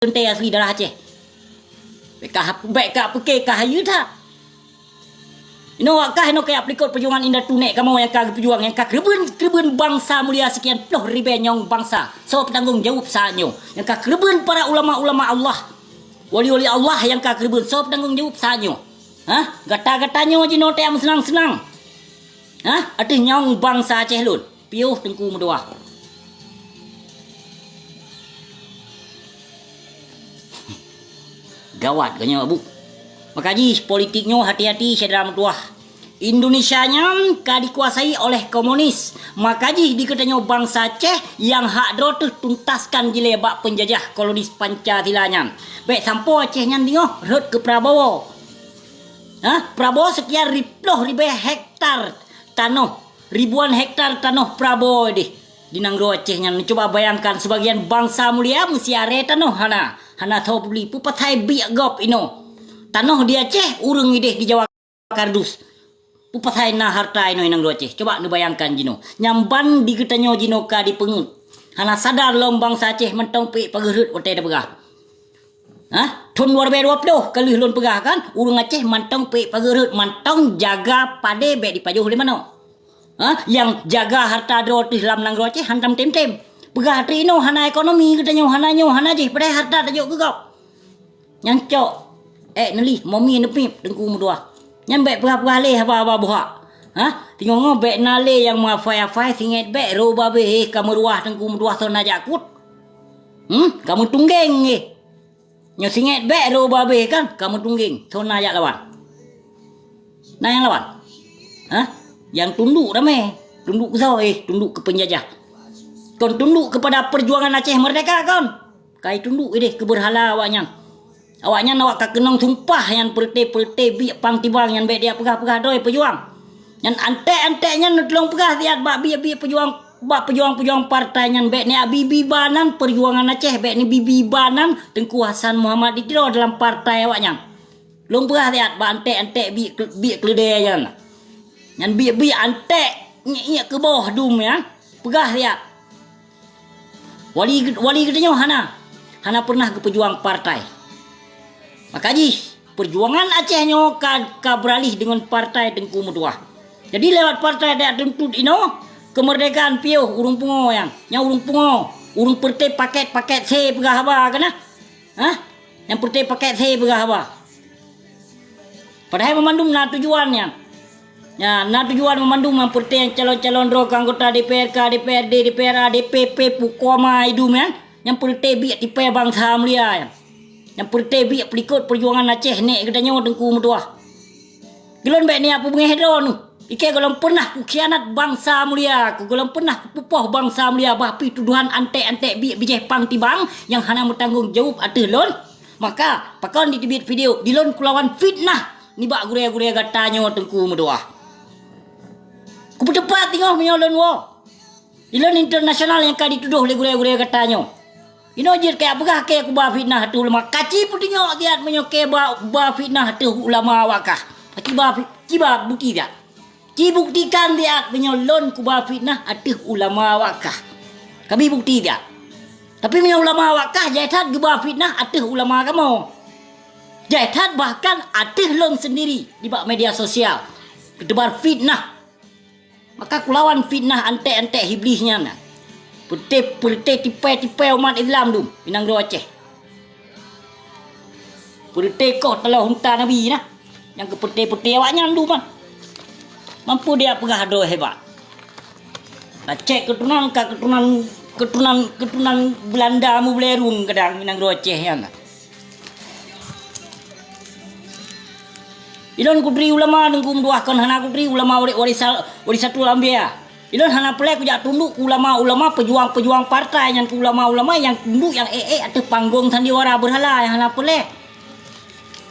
Tentang asli darah Aceh. Baik kah pekeh kah ayu tak? Kah kayak aplikot perjuangan indah tunek kamu yang kah perjuang yang kah kerebun bangsa mulia sekian puluh ribu nyong bangsa. So bertanggung jawab saanyo. Yang kah kerebun para ulama-ulama Allah. Wali-wali Allah yang kah kerebun. So bertanggung jawab saanyo. Gata-gatanyo jino te am senang-senang. Ada nyong bangsa Aceh lun. Piuh tengku medua. Gawat kanya bu. Makaji politiknya hati-hati sedang tuah. Indonesianya dikuasai oleh komunis. Makaji dikatanya bangsa Aceh yang hak drotuh tuntaskan jilebak penjajah kolonis Pancasila-nya. Baik sampo Aceh nyan dingoh rut ke Prabowo. Prabowo sekian ribu hektar tanah, ribuan hektar tanah Prabowo di Nanggro Aceh nyan. Coba bayangkan sebagian bangsa mulia mesti are tanah hana tahu beli pupatai biak gop ino tanah di Aceh urung ideh di Jawa kardus pupatai na harta ino inang do Aceh. Coba nu bayangkan jino nyamban di getanyo jino ka di pengut hana sadar lombang sa Aceh mentong pe pagerut otai da begah Tun 2020 kali lon pegah kan urung Aceh mantong pe pagerut mantong jaga pade be di pajuh di mana yang jaga harta do di dalam Nanggro Aceh hantam tem-tem pegah tri ino hana ekonomi katanya hana je pada harta tajuk ke kau yang cok neli momi nepip tengku medua yang baik pegah le apa buah tengok ngobek nale yang mafai singet baik roba be kamu ruah tengku medua so najak kut kamu tunggeng nyo singet baik roba be kan kamu tunggeng so najak lawan yang lawan yang tunduk rame tunduk ke so tunduk ke penjajah. Kon tunduk kepada perjuangan Aceh merdeka kon. Kai tunduk ke berhala awaknya. Awaknya awak kakenong sumpah yang perte biak pang tibang yang baik dia pegah doi pejuang. Yang antek-anteknya tolong pegah tiat bak biak pejuang partai yang baik ni bibi banan perjuangan Aceh baik ni bibi banan Tengku Hasan Muhammad ditiro dalam partai awaknya. Long pegah tiat bak antek-antek biak keledai yang. Yang biak antek nyak ke bawah dum ya. Pegah tiat. Wali katanya hana pernah ke pejuang partai. Makaji perjuangan Acehnya ka beralih dengan partai Tengku Medua. Jadi lewat partai dia tuntut kemerdekaan piuh urung pungo yang urung pungo urung perte paket se pegah haba kana yang perte paket se pegah haba. Padahal memandum na tujuannya. Ya, tujuan memandung memperti yang calon-calon roh anggota DPRK, DPRD, DPRA, DPP, Pukoma, idum yang perti biak tipe bangsa mulia yang perti biak pelikut perjuangan Aceh ni katanya Tengku Medua. Gelon baik ni apa mengehdo nu. Ike golong pernah ku khianat bangsa mulia, ku golong pernah ku pupoh bangsa mulia bahpi tuduhan antek-antek biak bijeh pang tibang yang hana bertanggung jawab ateh lon. Maka pakon di tibit video dilon kulawan fitnah ni bak gure-gure katanya Tengku Medua. Ku cepat tengok menyolon wo. Ilon internasional yang kadi tuduh le gure-gure katanya. Ino jir kayak begah kayak ku ba fitnah tu ulama. Kaci pun tengok tiat menyoke ba fitnah tu ulama wakah. Kiba bukti dia. Ki buktikan dia menyolon ku ba fitnah atuh ulama wakah. Kami bukti dia. Tapi menyo ulama wakah jaitat ge ba fitnah atuh ulama kamu. Jaitat bahkan atuh lon sendiri di bak media sosial. Kedebar fitnah. Maka kulawan fitnah antek-antek iblisnya na. Perte tipe umat Islam tu Minang do Aceh. Perte kau telah hunta Nabi nah. Yang ke perte awaknya tu man. Mampu dia pegah do hebat. Aceh keturunan Belanda mu belerung kadang Minang do Aceh ya. Ilon kudri ulama Tengku Medua kon hana kudri ulama warisatul ambia. Ilon hana pelek kujak tunduk ulama-ulama pejuang partai yang ulama-ulama yang tunduk yang atau panggung sandiwara berhala yang hana pelek.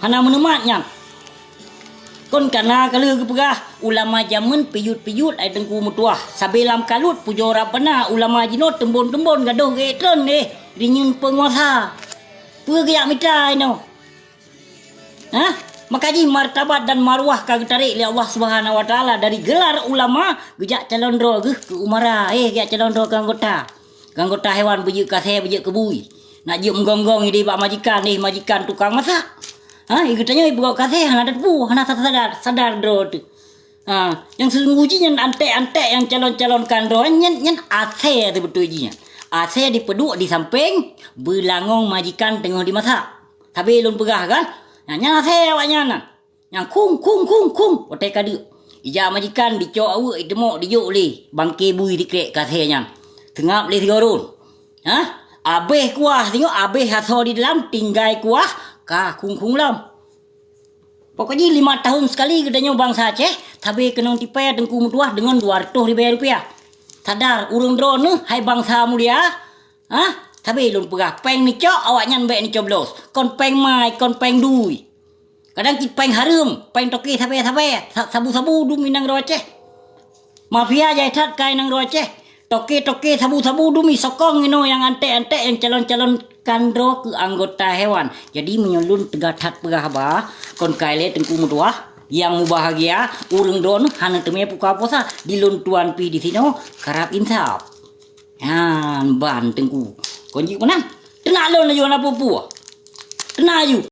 Hana menematnya. Kon kana kalau kepegah ulama zaman piyut-piyut ai Tengku Medua. Sabelam kalut pujo rapana ulama jino tembon-tembon gaduh getron rinyun penguasa. Pegiak mitra ino. Makaji martabat dan marwah kagak tarik oleh Allah Subhanahu Wa Taala dari gelar ulama gejak calon roh ke umara gejak calon roh ke anggota hewan bejek kasih bejek kebui Nak juk menggonggong di bak majikan ni, majikan tukang masak. Ha, ikutanya ibu kau kasih hana depu, hana sadar dro tu. Ha, yang sesungguhnya antek-antek yang calon-calonkan dro nyen ase tu betul jinya. Ase dipeduk di samping, belangong majikan tengah dimasak. Tapi lun pegah kan? Yang ase awaknya nah. Yang kung. Otai kadu. Ija majikan dicok awak demok dijuk li. Bangke bui dikrek kasihnya. Tengap li sigorun. Ha? Abeh kuah tengok abeh haso di dalam tinggai kuah ka kung lam. Pokoknya 5 tahun sekali kedanya bangsa Aceh, tapi kena tipai tengku mutuah dengan 200 ribu rupiah. Sadar urung drone ni hai bangsa mulia. Ha? Tapi lun pegah peng ni cok awaknya mbek ni coblos. Kon peng mai, kon peng dui. Kadang kita peng harum, peng toki sampai sabu-sabu du minang ro Aceh. Mafia jaitat kai nang ro Aceh. Toke sabu-sabu dumi sokong ino yang antek-antek yang calon-calon kandro ke anggota hewan. Jadi menyelun tegatat pegah bah kon kaile tengku mutuah yang bahagia urung don hana teme puka posa di lun tuan pi di sino karap insaf. Han ban tengku. Kon ji menang. Tenak lon ayo na pupu. Tenak ayu.